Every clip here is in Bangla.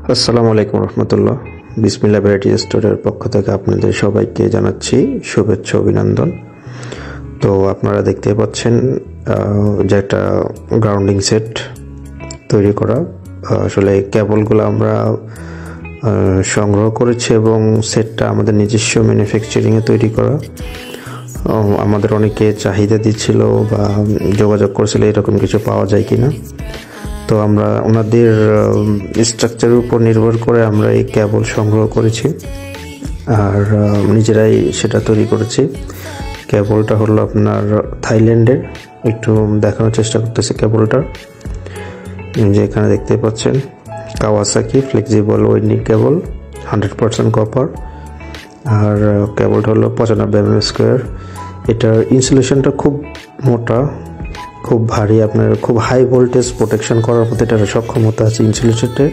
আসসালামু আলাইকুম রহমতুল্লাহ। বিসমিল্লাহ ভ্যারাইটি স্টোরের পক্ষ থেকে আপনাদের সবাইকে জানাচ্ছি শুভেচ্ছা অভিনন্দন। তো আপনারা দেখতে পাচ্ছেন যে একটা গ্রাউন্ডিং সেট তৈরি করা। আসলে কেবলগুলো আমরা সংগ্রহ করেছি এবং সেটটা আমাদের নিজস্ব ম্যানুফ্যাকচারিংয়ে তৈরি করা। আমাদের অনেকে চাহিদা দিচ্ছিল বা যোগাযোগ করেছিল এরকম কিছু পাওয়া যায় কিনা। তো আমরা ওনাদের স্ট্রাকচারের উপর নির্ভর করে আমরা এই কেবল সংগ্রহ করেছি আর নিজেরাই সেটা তৈরি করেছি। কেবলটা হলো আপনার থাইল্যান্ডের, একটু দেখানোর চেষ্টা করতেছি কেবলটা। যে এখানে দেখতে পাচ্ছেন কাওয়াসাকি ফ্লেক্সিবল ওয়েন্ডিং কেবল 100% কপার, আর কেবলটা হলো 95 mm স্কোয়ার। এটার ইনসুলেশনটা খুব মোটা, খুব ভারী, আপনার খুব হাই ভোল্টেজ প্রোটেকশন করার মতো এটার সক্ষমতা আছে ইনসুলেশনটা।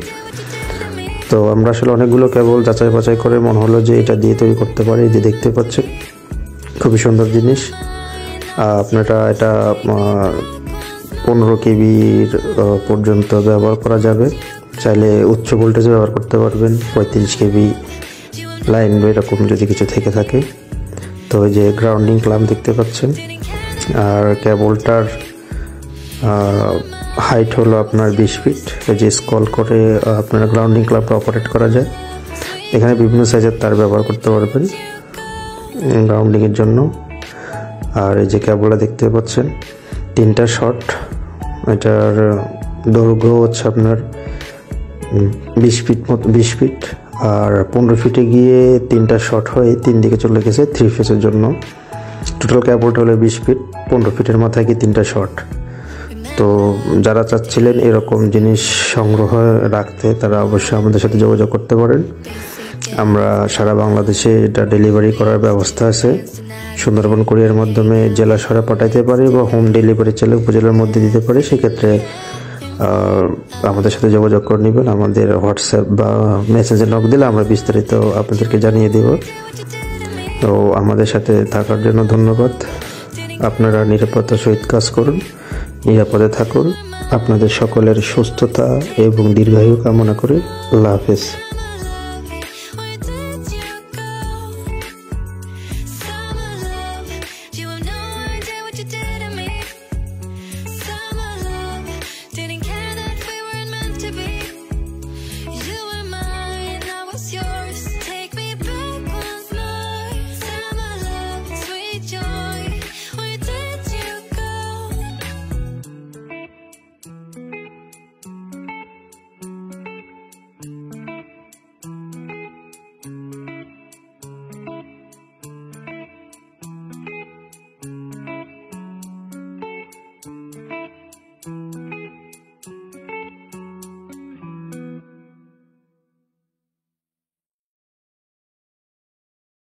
তো আমরা আসলে অনেকগুলো কেবল যাচাই বাছাই করে মনে হলো যে এটা দিয়ে তৈরি করতে পারি। যে দেখতে পাচ্ছেন খুবই সুন্দর জিনিস। আপনারা এটা 15 কেবির পর্যন্ত ব্যবহার করা যাবে, চাইলে উচ্চ ভোল্টেজ ব্যবহার করতে পারবেন, 35 কেবি লাইন এরকম যদি কিছু থেকে থাকে। তো এই যে গ্রাউন্ডিং ক্লাম্প দেখতে পাচ্ছেন, আর কেবলটার হাইট হলো আপনার 20 ফিট। এই যে স্কল করে আপনার গ্রাউন্ডিং ক্লাম্পটা অপারেট করা যায়। এখানে বিভিন্ন সাইজের তার ব্যবহার করতে পারবেন গ্রাউন্ডিংয়ের জন্য। আর এই যে কেবলটা দেখতে পাচ্ছেন 3টা শর্ট, এটার দৈর্ঘ্য হচ্ছে আপনার 20 ফিট, আর 15 ফিটে গিয়ে 3টা শর্ট হয়ে 3 দিকে চলে গেছে 3 ফেসের জন্য। টোটাল কেবলটা হলো 20 ফিট, 15 ফিটের মাথায় গিয়ে 3টা শর্ট। তো যারা চাচ্ছিলেন এরকম জিনিস সংগ্রহ রাখতে তারা অবশ্যই আমাদের সাথে যোগাযোগ করতে পারেন। আমরা সারা বাংলাদেশে এটা ডেলিভারি করার ব্যবস্থা আছে। সুন্দরবন কুরিয়ার মাধ্যমে জেলা শহরে পাঠাইতে পারি বা হোম ডেলিভারি চাইলে উপজেলার মধ্যে দিতে পারি। সেক্ষেত্রে আমাদের সাথে যোগাযোগ করে নেবেন। আমাদের হোয়াটসঅ্যাপ বা মেসেঞ্জে নক দিলে আমরা বিস্তারিত আপনাদেরকে জানিয়ে দেব। তো আমাদের সাথে থাকার জন্য ধন্যবাদ। আপনারা নিরাপত্তার সহিত কাজ করুন, নিরাপদে থাকুন। আপনাদের সকলের সুস্থতা এবং দীর্ঘায়ু কামনা করে আল্লাহ হাফেজ।